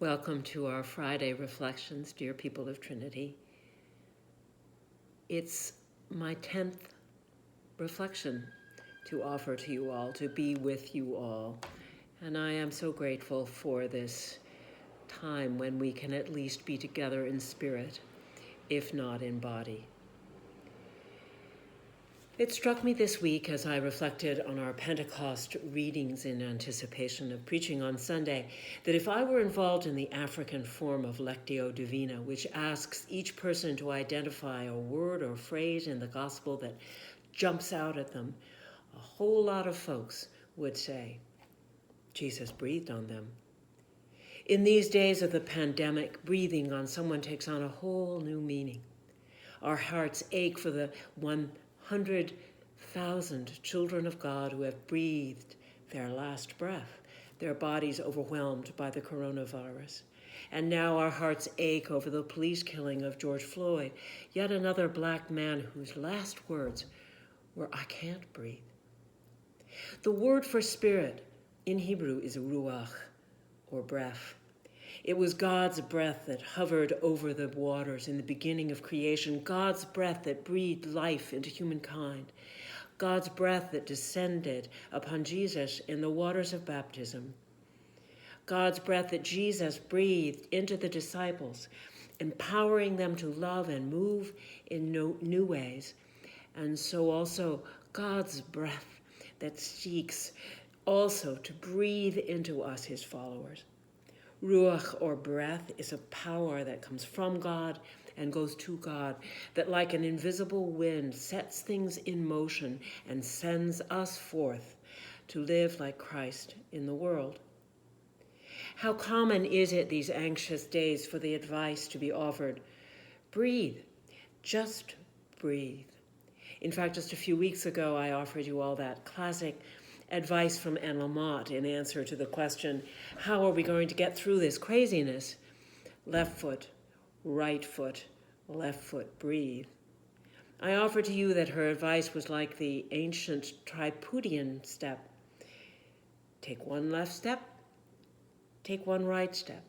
Welcome to our Friday reflections, dear people of Trinity. It's my 10th reflection to offer to you all, to be with you all. And I am so grateful for this time when we can at least be together in spirit, if not in body. It struck me this week as I reflected on our Pentecost readings in anticipation of preaching on Sunday that if I were involved in the African form of Lectio Divina, which asks each person to identify a word or phrase in the gospel that jumps out at them, a whole lot of folks would say, Jesus breathed on them. In these days of the pandemic, breathing on someone takes on a whole new meaning. Our hearts ache for the 100,000 children of God who have breathed their last breath, their bodies overwhelmed by the coronavirus. And now our hearts ache over the police killing of George Floyd, yet another black man whose last words were, "I can't breathe." The word for spirit in Hebrew is ruach, or breath. It was God's breath that hovered over the waters in the beginning of creation, God's breath that breathed life into humankind, God's breath that descended upon Jesus in the waters of baptism, God's breath that Jesus breathed into the disciples, empowering them to love and move in new ways, and so also God's breath that seeks also to breathe into us, his followers. Ruach, or breath, is a power that comes from God and goes to God, that like an invisible wind sets things in motion and sends us forth to live like Christ in the world. How common is it these anxious days for the advice to be offered? Breathe, just breathe. In fact, just a few weeks ago, I offered you all that classic advice from Anne Lamott in answer to the question, how are we going to get through this craziness? Left foot, right foot, left foot, breathe. I offer to you that her advice was like the ancient tripudian step. Take one left step, take one right step,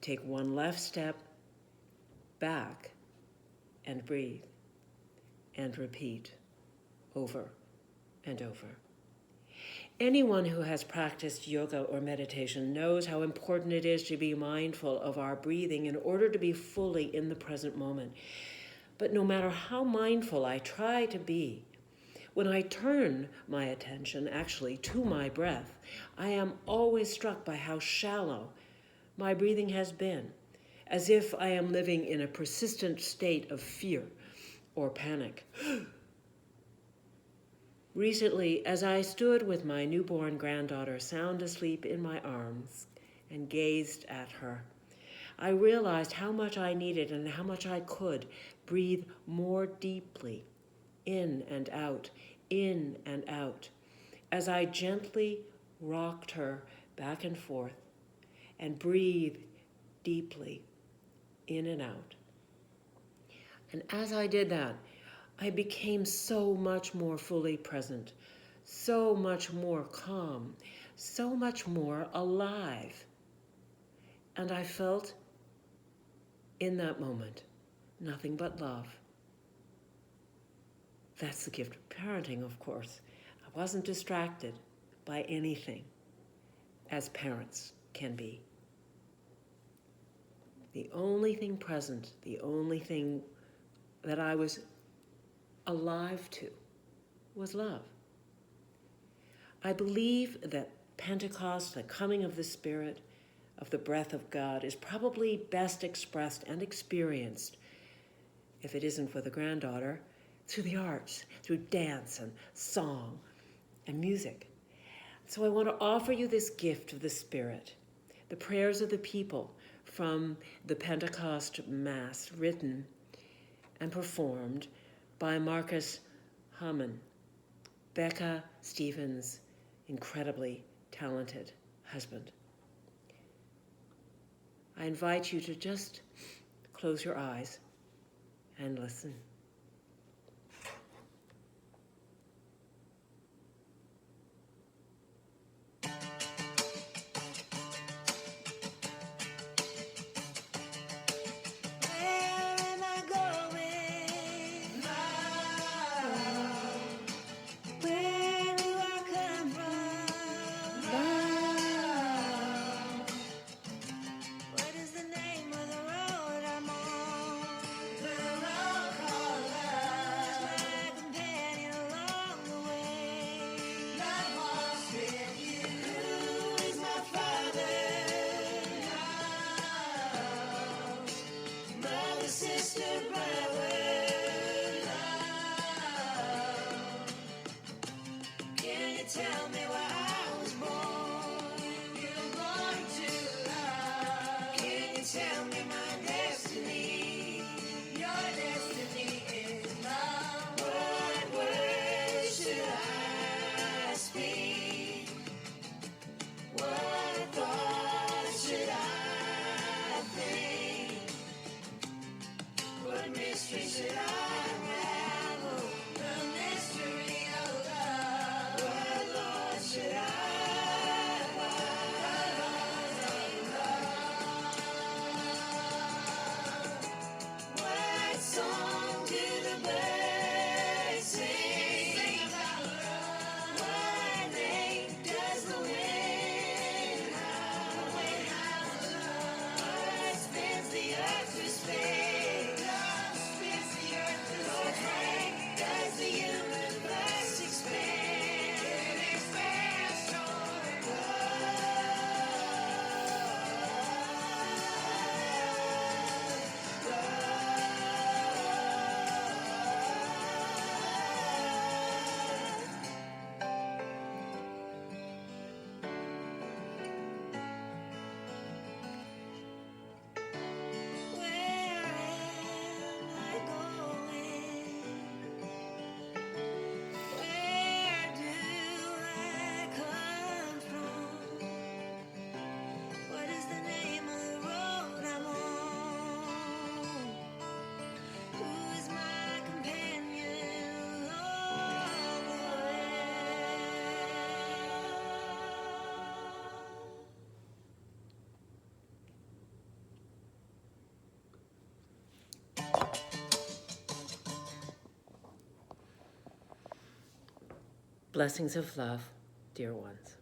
take one left step, back, and breathe, and repeat over and over. Anyone who has practiced yoga or meditation knows how important it is to be mindful of our breathing in order to be fully in the present moment. But no matter how mindful I try to be, when I turn my attention actually to my breath, I am always struck by how shallow my breathing has been, as if I am living in a persistent state of fear or panic. Recently, as I stood with my newborn granddaughter sound asleep in my arms and gazed at her, I realized how much I needed and how much I could breathe more deeply, in and out, as I gently rocked her back and forth and breathed deeply, in and out. And as I did that, I became so much more fully present, so much more calm, so much more alive. And I felt in that moment nothing but love. That's the gift of parenting, of course. I wasn't distracted by anything, as parents can be. The only thing present, the only thing that I was alive to was love. I believe that Pentecost, the coming of the Spirit, of the breath of God, is probably best expressed and experienced, if it isn't for the granddaughter, through the arts, through dance and song and music. So I want to offer you this gift of the Spirit, the prayers of the people from the Pentecost Mass, written and performed by Marcus Hamann, Becca Stevens' incredibly talented husband. I invite you to just close your eyes and listen. Blessings of love, dear ones.